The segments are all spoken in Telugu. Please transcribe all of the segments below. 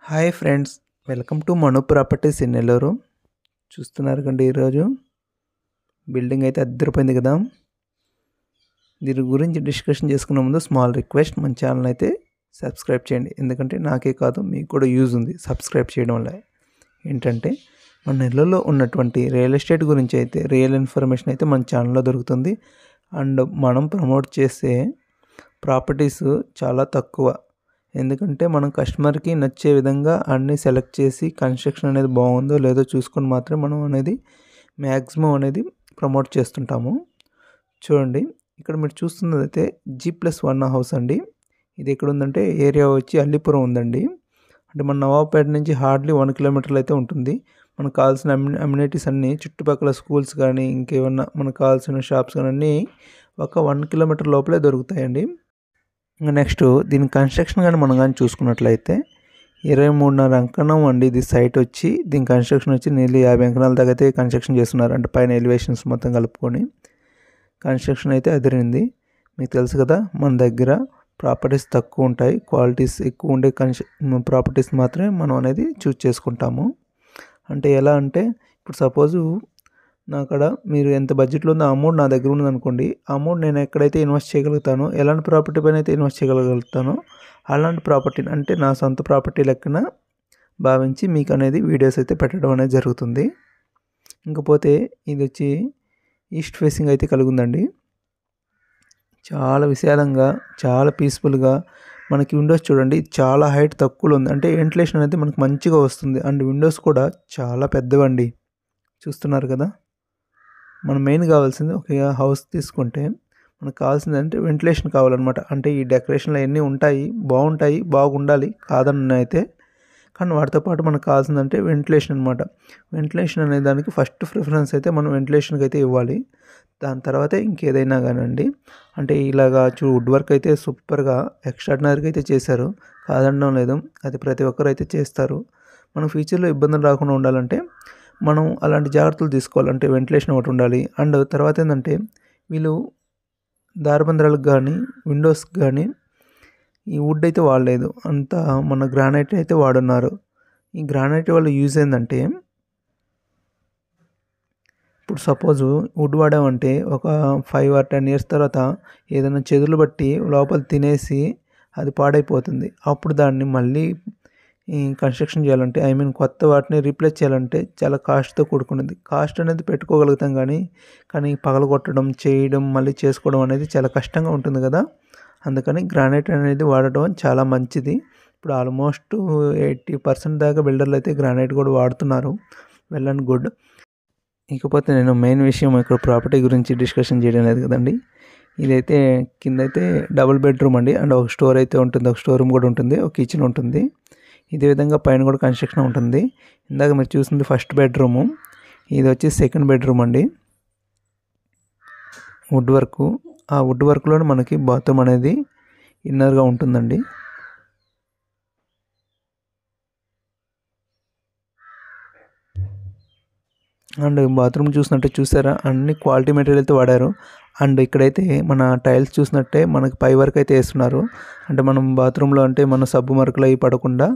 Hi friends, welcome to Manu properties in Nellore. చూస్తున్నారు కండి, ఈరోజు బిల్డింగ్ అయితే అద్దరిపోయింది కదా. దీని గురించి డిస్కషన్ చేసుకునే ముందు స్మాల్ రిక్వెస్ట్, మన ఛానల్ అయితే సబ్స్క్రైబ్ చేయండి. ఎందుకంటే నాకే కాదు, మీకు కూడా యూజ్ ఉంది సబ్స్క్రైబ్ చేయడం వల్ల. ఏంటంటే మన నెల్లూరులో ఉన్నటువంటి రియల్ ఎస్టేట్ గురించి అయితే రియల్ ఇన్ఫర్మేషన్ అయితే మన ఛానల్లో దొరుకుతుంది. అండ్ మనం ప్రమోట్ చేసే ప్రాపర్టీస్ చాలా తక్కువ. ఎందుకంటే మనం కస్టమర్కి నచ్చే విధంగా అన్నీ సెలెక్ట్ చేసి కన్స్ట్రక్షన్ అనేది బాగుందో లేదో చూసుకొని మాత్రం మనం అనేది మ్యాక్సిమం అనేది ప్రమోట్ చేస్తుంటాము. చూడండి, ఇక్కడ మీరు చూస్తున్నది అయితే G+1 హౌస్ అండి. ఇది ఎక్కడ ఉందంటే ఏరియా వచ్చి అల్లిపురం ఉందండి. అంటే మన నవాబ్పేట నుంచి హార్డ్లీ 1 కిలోమీటర్లు అయితే ఉంటుంది. మనకు కావాల్సిన అమ్యూనిటీస్ అన్నీ చుట్టుపక్కల స్కూల్స్ కానీ ఇంకేమన్నా మనకు కావాల్సిన షాప్స్ కానీ అన్నీ ఒక 1 కిలోమీటర్ లోపలే దొరుకుతాయండి. ఇంకా నెక్స్ట్ దీని కన్స్ట్రక్షన్ కానీ మనం కానీ చూసుకున్నట్లయితే 23.5 అంకణం అండి ఇది సైట్ వచ్చి. దీని కన్స్ట్రక్షన్ వచ్చి నియర్లీ 50 అంకణాల దాకా అయితే కన్స్ట్రక్షన్ చేస్తున్నారు. అంటే పైన ఎలివేషన్స్ మొత్తం కలుపుకొని కన్స్ట్రక్షన్ అయితే అదిరింది. మీకు తెలుసు కదా, మన దగ్గర ప్రాపర్టీస్ తక్కువ ఉంటాయి, క్వాలిటీస్ ఎక్కువ ఉండే ప్రాపర్టీస్ మాత్రమే మనం అనేది చూస్ చేసుకుంటాము. అంటే ఎలా అంటే ఇప్పుడు సపోజు నా అక్కడ మీరు ఎంత బడ్జెట్లో ఉందో అమౌంట్ నా దగ్గర ఉందనుకోండి, అమౌంట్ నేను ఎక్కడైతే ఇన్వెస్ట్ చేయగలుగుతానో, ఎలాంటి ప్రాపర్టీ పైన అయితే ఇన్వెస్ట్ చేయగలుగుతానో అలాంటి ప్రాపర్టీని అంటే నా సొంత ప్రాపర్టీ లెక్కన భావించి మీకు అనేది వీడియోస్ అయితే పెట్టడం అనేది జరుగుతుంది. ఇంకపోతే ఇది వచ్చి ఈస్ట్ ఫేసింగ్ అయితే కలిగి ఉందండి. చాలా విశాలంగా, చాలా పీస్ఫుల్గా మనకి విండోస్ చూడండి, చాలా హైట్ తక్కువలో ఉంది. అంటే వెంటిలేషన్ అనేది మనకు మంచిగా వస్తుంది. అండ్ విండోస్ కూడా చాలా పెద్దవండి. చూస్తున్నారు కదా, మనం మెయిన్ కావాల్సింది ఒక హౌస్ తీసుకుంటే మనకు కావాల్సింది అంటే వెంటిలేషన్ కావాలన్నమాట. అంటే ఈ డెకరేషన్లు అవన్నీ ఉంటాయి, బాగుంటాయి, బాగుండాలి కాదని అయితే, కానీ వాటితో పాటు మనకు కావాల్సిందంటే వెంటిలేషన్ అనమాట. వెంటిలేషన్ అనే దానికి ఫస్ట్ ప్రిఫరెన్స్ అయితే మనం వెంటిలేషన్కి అయితే ఇవ్వాలి. దాని తర్వాతే ఇంకేదైనా కానివ్వండి. అంటే ఇలాగా వుడ్ వర్క్ అయితే సూపర్గా ఎక్స్ట్రాడినరీగా అయితే చేశారు, కాదనడం లేదు. అది ప్రతి ఒక్కరు అయితే చేస్తారు. మనం ఫ్యూచర్లో ఇబ్బందులు రాకుండా ఉండాలంటే మనం అలాంటి జాగ్రత్తలు తీసుకోవాలంటే వెంటిలేషన్ ఒకటి ఉండాలి. అండ్ తర్వాత ఏంటంటే వీళ్ళు దారబంధరాలకు కానీ విండోస్కి కానీ ఈ వుడ్ అయితే వాడలేదు, అంతా మన గ్రానైట్ అయితే వాడున్నారు. ఈ గ్రానైట్ వల్ల యూజ్ ఏంటంటే ఇప్పుడు సపోజు వుడ్ వాడామంటే ఒక 5 or 10 years తర్వాత ఏదైనా చెదులు బట్టి లోపల తినేసి అది పాడైపోతుంది. అప్పుడు దాన్ని మళ్ళీ ఈ కన్స్ట్రక్షన్ చేయాలంటే కొత్త వాటిని రీప్లేస్ చేయాలంటే చాలా కాస్ట్తో కూడుకున్నది. కాస్ట్ అనేది పెట్టుకోగలుగుతాం కానీ పగలగొట్టడం, చేయడం, మళ్ళీ చేసుకోవడం అనేది చాలా కష్టంగా ఉంటుంది కదా. అందుకని గ్రానైట్ అనేది వాడటం చాలా మంచిది. ఇప్పుడు ఆల్మోస్ట్ 80% దాకా బిల్డర్లు అయితే గ్రానైట్ కూడా వాడుతున్నారు. Well and good. ఇకపోతే నేను మెయిన్ విషయం ఇక్కడ ప్రాపర్టీ గురించి డిస్కషన్ చేయడం లేదు కదండి. ఇదైతే కింద అయితే డబుల్ బెడ్రూమ్ అండి. అండ్ ఒక స్టోర్ అయితే ఉంటుంది, ఒక స్టోర్ రూమ్ కూడా ఉంటుంది, ఒక కిచెన్ ఉంటుంది. ఇదే విధంగా పైన కూడా కన్స్ట్రక్షన్ ఉంటుంది. ఇందాక మీరు చూసింది ఫస్ట్ బెడ్రూము, ఇది వచ్చి సెకండ్ బెడ్రూమ్ అండి. వుడ్ వర్క్, ఆ వుడ్ వర్క్లోనే మనకి బాత్రూమ్ అనేది ఇన్నర్గా ఉంటుందండి. అండ్ బాత్రూమ్ చూసినట్టే చూసారా, అన్ని క్వాలిటీ మెటీరియల్ అయితే వాడారు. అండ్ ఇక్కడైతే మన టైల్స్ చూసినట్టే మనకి పై వరకు అయితే వేస్తున్నారు. అంటే మనం బాత్రూంలో అంటే మన సబ్బు మరకలు అవి పడకుండా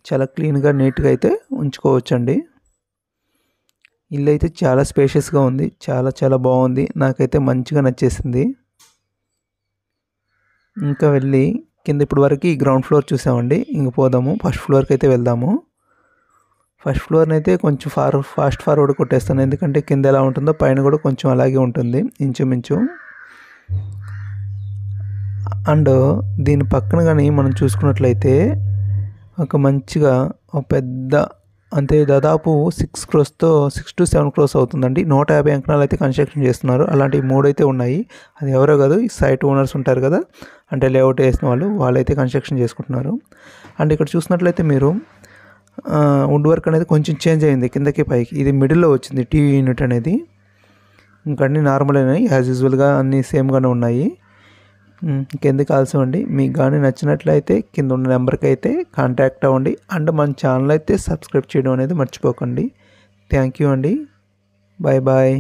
చాలా క్లీన్గా నీట్గా అయితే ఉంచుకోవచ్చండి. ఇల్లు అయితే చాలా స్పేషియస్గా ఉంది, చాలా చాలా బాగుంది, నాకైతే మంచిగా నచ్చేసింది. ఇంకా వెళ్ళి కింద ఇప్పుడు వరకు ఈ గ్రౌండ్ ఫ్లోర్ చూసామండి. ఇంక పోదాము, ఫస్ట్ ఫ్లోర్కి అయితే వెళ్దాము. ఫస్ట్ ఫ్లోర్ని అయితే కొంచెం ఫాస్ట్ ఫార్వర్డ్ కొట్టేస్తాను, ఎందుకంటే కింద ఎలా ఉంటుందో పైన కూడా కొంచెం అలాగే ఉంటుంది ఇంచుమించు. అండ్ దీని పక్కన కానీ మనం చూసుకున్నట్లయితే ఒక మంచిగా ఒక పెద్ద, అంతే దాదాపు 6 to 7 crores అవుతుందండి. 150 అంకణాలు అయితే కన్స్ట్రక్షన్ చేస్తున్నారు. అలాంటి 3 అయితే ఉన్నాయి. అది ఎవరో కాదు, ఈ సైట్ ఓనర్స్ ఉంటారు కదా, అంటే లేఅవుట్ వేసిన వాళ్ళైతే కన్స్ట్రక్షన్ చేసుకుంటున్నారు. అండ్ ఇక్కడ చూసినట్లయితే మీరు వుడ్ వర్క్ అనేది కొంచెం చేంజ్ అయింది కిందకి పైకి. ఇది మిడిల్లో వచ్చింది టీవీ యూనిట్ అనేది. ఇంకా అన్నీ నార్మల్ అయినాయి, యాజ్ యూజువల్గా అన్నీ సేమ్గానే ఉన్నాయి. ఇంకెందుకు ఆలస్యం అండి, మీకు కానీ నచ్చినట్లయితే కింద ఉన్న నెంబర్కి అయితే కాంటాక్ట్ అవ్వండి. అండ్ మన ఛానల్ అయితే సబ్స్క్రైబ్ చేయడం అనేది మర్చిపోకండి. థ్యాంక్ యూ అండి. Bye bye.